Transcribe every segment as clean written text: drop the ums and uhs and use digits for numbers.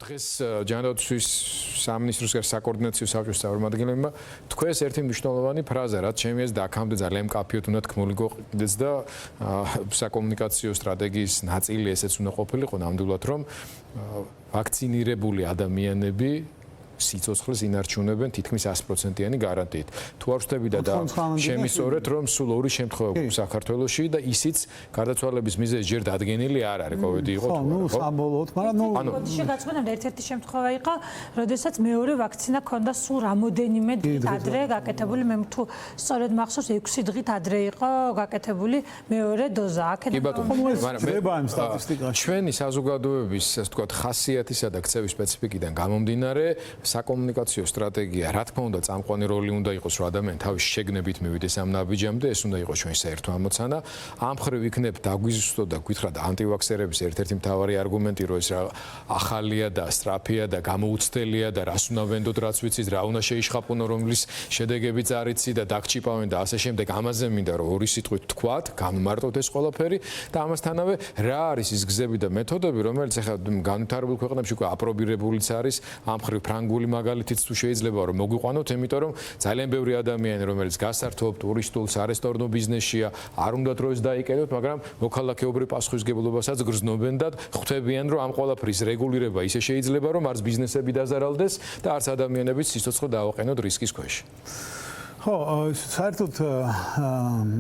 დღეს ჯანდაცვის სამინისტროს საკოორდინაციო საბჭოს წარმომადგენლებმა თქვენს ერთი მნიშვნელოვანი ფრაზა, რაც ჩემი აზრით აქამდე ძალიან მკაფიოდ უნდა თქმული გიყიდეს და საკომუნიკაციო სტრატეგიის ნაწილი ესეც უნდა ყოფილიყო ნამდვილად, რომ ვაქცინირებული ადამიანები სიცოცხლეს ინარჩუნებენ თითქმის 100%-იანი გარანტიით. თუ არ ვხვდებით და შემისწორეთ, რომ სულ ორი შემთხვევა საქართველოში და ისიც გარდაცვალების მიზეზი ჯერ დადგენილი არ არის, COVID იყო თუ არა. ნუ საბოლოოდ, მაგრამ შეგაცხადოთ ერთ-ერთი შემთხვევა იყო, როდესაც მეორე ვაქცინა ქონდა სულ რამოდენიმე დღით ადრე გაკეთებული, მე თუ სწორედ მახსოვს 6 დღით ადრე იყო გაკეთებული მეორე დოზა. კი ბატონო, მაგრამ ჩვენი საზოგადოების, ასე ვთქვათ, ხასიათისა და ქცევის სპეციფიკიდან გამომდინარე საკომუნიკაციო სტრატეგია, რა თქმა უნდა, წამყვანი როლი უნდა იყოს, რომ ადამიანი თავის შეგნებით მივიდეს ამ ნაბიჯამდე, ეს უნდა იყოს ჩვენი საერთო ამოცანა. ამ მხრივ იქნებ დაგვიზუსტო და გითხრათ ანტივაქსერების ერთ-ერთი მთავარი არგუმენტი, რომ ეს რა ახალია და სწრაფია და გამოუცდელია და რას უნდა ვენდოთ, რაც ვიცით, რა უნდა შეიშხაპუნო, რომლის შედეგებიც არ იცი და დაგჭიპავენ და ასე შემდეგ. ამაზე მინდა რომ ორი სიტყვით თქვათ, გამმარტოთ ეს ყველაფერი და ამასთანავე რა არის ის გზები და მეთოდები, რომელიც ახლა განვითარებულ ქვეყნებში უკვე აპრობირებულიც არის, ამ მხრივ ფრანგული მაგალითიც თუ შეიძლება რომ მოგვიყვანოთ, იმიტომ რომ ძალიან ბევრი ადამიანი, რომელიც გასართობ ტურისტულ სარესტორნო ბიზნესშია, არ უნდა დროის დაიკეტოთ, მაგრამ მოქალაქეობრივ პასუხისმგებლობასაც გრძნობენ და ხვდებიან, რომ ამ ყველაფრის რეგულირება ისე შეიძლება, რომ არც ბიზნესები დაზარალდეს და არც ადამიანებიც სიცოცხლე დააყენოთ რისკის ქვეშ. ხო, საერთოდ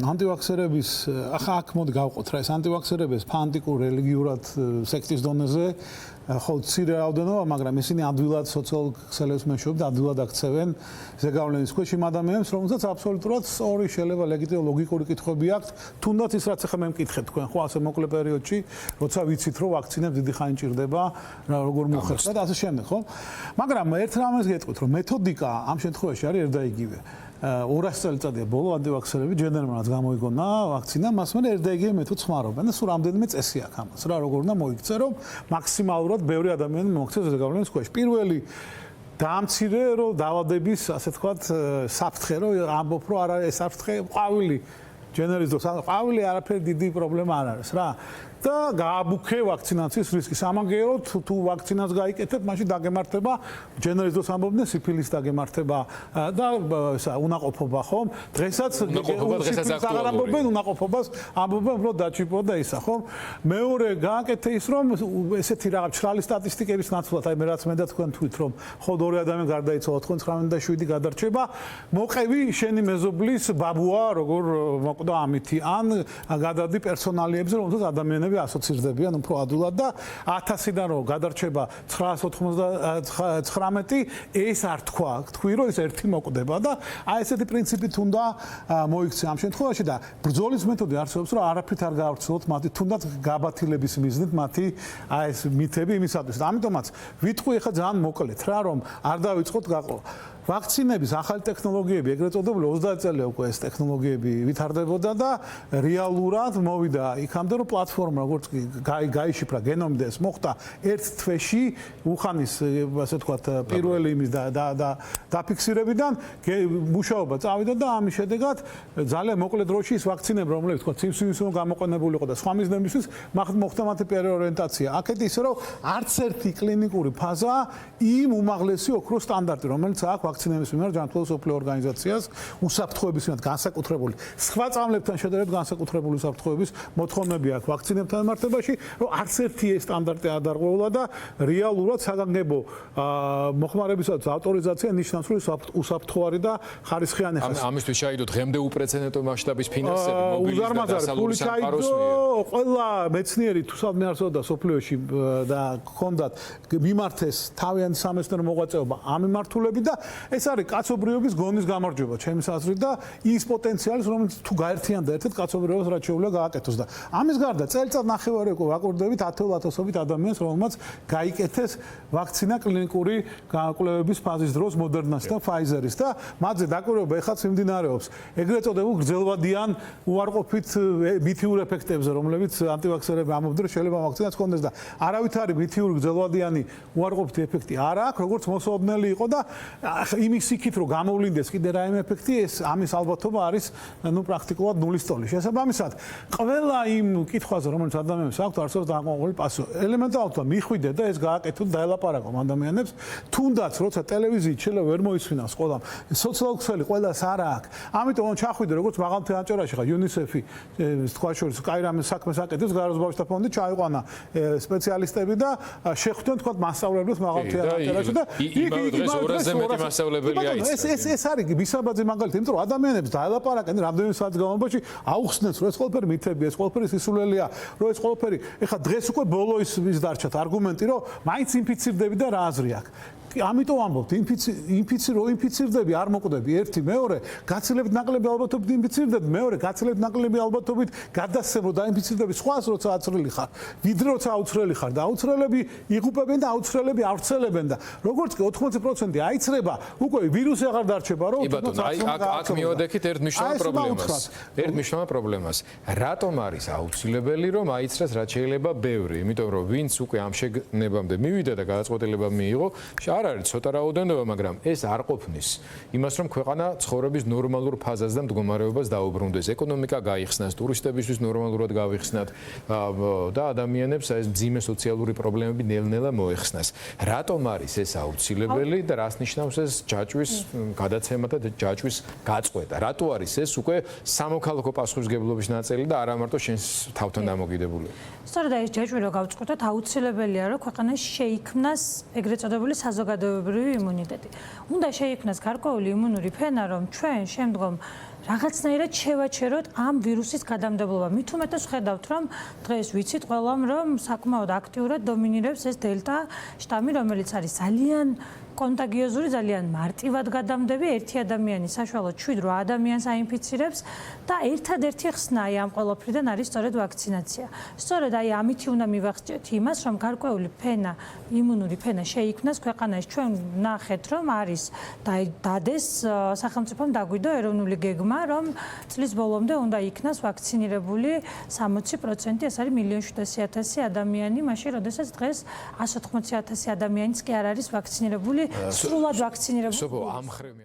ანტივაქსერების ახლა აქ მოდი გავყოთ რა ეს ანტივაქსერების ფანტიკურ რელიგიურად სექტის დონეზე ხო ცირე რაოდენობა, მაგრამ ისინი ადვილად სოციალურ ქსელებს მეშვეობენ და ადვილად აქცევენ ზეგავლენის ქვეშ იმ ადამიანებს, რომელსაც აბსოლუტურად სწორი შეიძლება ლეგიტიმური ლოგიკური კითხვები აქვთ, თუნდაც ის რაც ახლა მე მკითხეთ თქვენ ხო ასე მოკლე პერიოდში, როცა ვიცით რომ ვაქცინებს დიდი ხანი ჭირდება, როგორ მოხერხდა და ასე შემდეგ, ხო? მაგრამ ერთ რამეს გეტყვით, რომ მეთოდიკა ამ შემთხვევაში არის ერთ და იგივე. 200 წელიწადია ბოლო ანტივაქსერები ჯენერმანაც გამოიგონა ვაქცინა, მას მერე ერთ და იგივე მეთოდს ხმარობენ და სულ რამდენიმე წესი აქვს ამას. რა როგორ უნდა მოიქცე, რომ მაქსიმალურად ბევრი ადამიანი მოიქცეს ზეგავლენის ქვეშ. პირველი დაამცირე, რომ დაავადების, ასე ვთქვათ, საფრთხე, რომ ამბობ, რომ არა ეს საფრთხე ყვავილი ჯენერის დროს, ყვავილი არაფერი დიდი პრობლემა არ არის რა. და გააბუქე ვაქცინაციის რისკი. სამაგიეროდ თუ ვაქცინას გაიკეთებ, მაშინ დაგემართება ჯენერის დროს ამბობდნენ სიფილის დაგემართება და ესა უნაყოფობა ხომ? დღესაც აღარ ამბობენ უნაყოფობას, ამბობენ რომ დაჭიპო და ისა ხომ? მეორე გააკეთე ის რომ ესეთი რაღაც ჩრალი სტატისტიკების ნაცვლად, აი მე რაც მე და თქვენ თქვით რომ ხოდ ორი ადამიანი გარდაიცვალა 97 გადარჩება, მოყევი შენი მეზობლის ბაბუა როგორ მოკვდა ამითი ან გადადი პერსონალიებზე რომელსაც ადამიანები ასოცირდებიან უფრო ადვილად და 1000-დან რომ გადარჩება 999 ეს არ თქვა, თქვი რომ ეს ერთი მოკვდება და აი ესეთი პრინციპით უნდა მოიქცე ამ შემთხვევაში და ბრძოლის მეთოდი არსებობს რომ არაფრით არ გაავრცელოთ მათი თუნდაც გაბათილების მიზნით მათი აი ეს მითები იმისათვის. ამიტომაც ვიტყვი ახლა ძალიან მოკლედ რა რომ არ დავიწყოთ გაყო ვაქცინების ახალი ტექნოლოგიები, ეგრეთ წოდებული 30 წელია უკვე ეს ტექნოლოგიები ვითარდებოდა და რეალურად მოვიდა იქამდე რომ პლატფორმა როგორც გაიშიფრა გენომი და ეს მოხდა ერთ თვეში უხანის ასე ვთქვათ პირველი იმის და დაფიქსირებიდან მუშაობა წავიდა და ამის შედეგად ძალიან მოკლე დროში ის ვაქცინები რომლებიც თქო სიმსივნისგან გამოყენებული იყო და სხვა მიზნებისთვის მოხდა მათი პერიორიენტაცია. აქეთ ისე რომ არც ერთი კლინიკური ფაზა იმ უმაღლესი ოქროს სტანდარტი რომელიც აქვს ვაქცინების მიმართ ჯანმრთელობის მსოფლიო ორგანიზაციას უსაფრთხოების მიმართ განსაკუთრებული სხვა წამლებთან შედარებით განსაკუთრებული უსაფრთხოების მოთხოვნები აქვს ვაქცინებთან მიმართებაში, რომ არც ერთი ეს სტანდარტი არ დარღვეულა და რეალურად საგანგებო მოხმარებისათვის ავტორიზაცია ნიშნავს, რომ უსაფრთხოარი და ხარისხიანი ხასიათი. ამისთვის ჩაიდო დღემდე უპრეცედენტო მასშტაბის ფინანსები მობილიზდა და დასავლური სამყაროს ყველა მეცნიერი თუ სადმე არსებობდა სოფლიოში და ჰქონდათ მიმართეს თავიანთი სამეცნიერო მოღვაწეობა ამ მიმართულებით და ეს არის კაცობრიობის გონის გამარჯვება ჩემის აზრით და ის პოტენციალი რომელიც თუ გაერთიანდა ერთად კაცობრიობას რაც შეუძლია გააკეთოს და ამის გარდა წელიწად ნახევარი უკვე ვაკურდებით 10,000-ობით ადამიანს რომელმაც გაიკეთეს ვაქცინა კლინიკური კვლევების ფაზის დროს მოდერნას და ფაიზერის და მათზე დაკვირვება ეხლა მიმდინარეობს ეგრეთ წოდებულ გრძელვადიან უარყოფით მითიურ ეფექტებზე რომლებიც ანტივაქსერები ამბობდნენ შეიძლება ვაქცინაც ჰქონდეს და არავითარი მითიური გრძელვადიანი უარყოფითი ეფექტი არ აქვს როგორც მოსაოდნელი იყო და იმის იქით რომ გამოვლინდეს კიდე რაიმე ეფექტი, ეს ამის ალბათობა არის პრაქტიკულად ნულის ტოლი. შესაბამისად, ყველა იმ კითხვაზე, რომელიც ადამიანებს აქვთ, არსებობს დაყრდნობილი პასუხი. ელემენტარულად მიხვიდე და ეს გააკეთოთ დაელაპარაკო ადამიანებს, თუნდაც როცა ტელევიზიით შეიძლება ვერ მოისმინავს ყველამ. სოციალურ ქსელი ყველას არა აქვს. ამიტომ ჩახვიდე როგორც მაღალ თეატრში ხა UNICEF-ი თქვა შორის კაირამის საქმეს აკეთებს გაროს ბავშვთა ფონდი ჩაიყვანა სპეციალისტები და შეხვდნენ თქვა მასწავლებლებს მაღალ თეატრში და ეს არის მისაბაძე მაგალითი, იმიტომ რომ ადამიანებს დაელაპარაკენ რამდენიმე საათის განმავლობაში აუხსნეს რომ ეს ყველაფერი მითები, ეს ყველაფერი სისულელეა, რომ ეს ყველაფერი ეხა დღეს უკვე ბოლო ის დარჩათ არგუმენტი, რომ მაინც ინფიცირდები და რა აზრი აქვს. ამიტომ ამბობთ, ინფიცირდები არ მოკვდები, ერთი, მეორე, გაცილებით ნაკლები ალბათობით ინფიცირდები, მეორე, გაცილებით ნაკლები ალბათობით გადასცემ რომ დაინფიცირდები სხვას როცა აცრელი ხარ, ვიდრე როცა აუცრელი ხარ და აუცრელები იღუპებენ და აუცრელები არ ვრცელებენ და როგორც კი 80% აიცრება, უკვე ვირუსი აღარ დარჩება, რომ აქ მივოდექით ერთ მნიშვნელოვან პრობლემას. რატომ არის აუცილებელი რომ აიცრას რაც შეიძლება ბევრი? იმიტომ რომ ვინც უკვე ამ შეგნებამდე მივიდა და გადაწყვეტილება მიიღო, არ არის ცოტა რაოდენობა, მაგრამ ეს არ ყოფნის იმას, რომ ქვეყანა ცხოვრების ნორმალურ ფაზას და მდგომარეობას დაუბრუნდეს, ეკონომიკა გაიხსნას, ტურისტებისთვის ნორმალურად გავიხსნათ და ადამიანებს ეს მძიმე სოციალური პრობლემები ნელ-ნელა მოეხსნას. რატომ არის ეს აუცილებელი და რას ნიშნავს ეს ჯაჭვის გადაცემა და ჯაჭვის გაწყვეტა? რატო არის ეს უკვე სამოქალაქო პასუხისმგებლობის ნაწილი და არა მარტო შენს თავთან დამოკიდებული? სწორედ ეს ჯაჭვი რო გავწყვეტოთ, აუცილებელია რომ ქვეყანაში შეიქმნას ეგრეთ წოდებული საზოგადოებრივი იმუნიტეტი. უნდა შეიქმნას გარკვეული იმუნური ფენა, რომ ჩვენ შემდგომ რაღაცნაირად შევაჩეროთ ამ ვირუსის გადამდებლობა. მით უმეტეს ხედავთ, რომ დღეს ვიცით ყველამ, რომ საკმაოდ აქტიურად დომინირებს ეს დელტა შტამი, რომელიც არის ძალიან კონტაგიოზური, ძალიან მარტივად გადამდები, ერთი ადამიანი საშუალოდ 7-8 ადამიანს აინფიცირებს და ერთადერთი ხსნა ამ ყველაფრიდან არის სწორედ ვაქცინაცია. სწორედ ამით უნდა მივახციოთ იმას, რომ გარკვეული ფენა, იმუნური ფენა შეიქმნას ქვეყანაში. ჩვენ ნახეთ, რომ არის დადეს სახელმწიფომ დაგვიდო ეროვნული გეგმა, რომ წლის ბოლომდე უნდა იქნას ვაქცინირებული 60%, ეს არის 1,700,000 ადამიანი, მაშინ როდესაც დღეს 180,000 ადამიანიც კი არ არის ვაქცინირებული. სრულად ვაქცინირებული.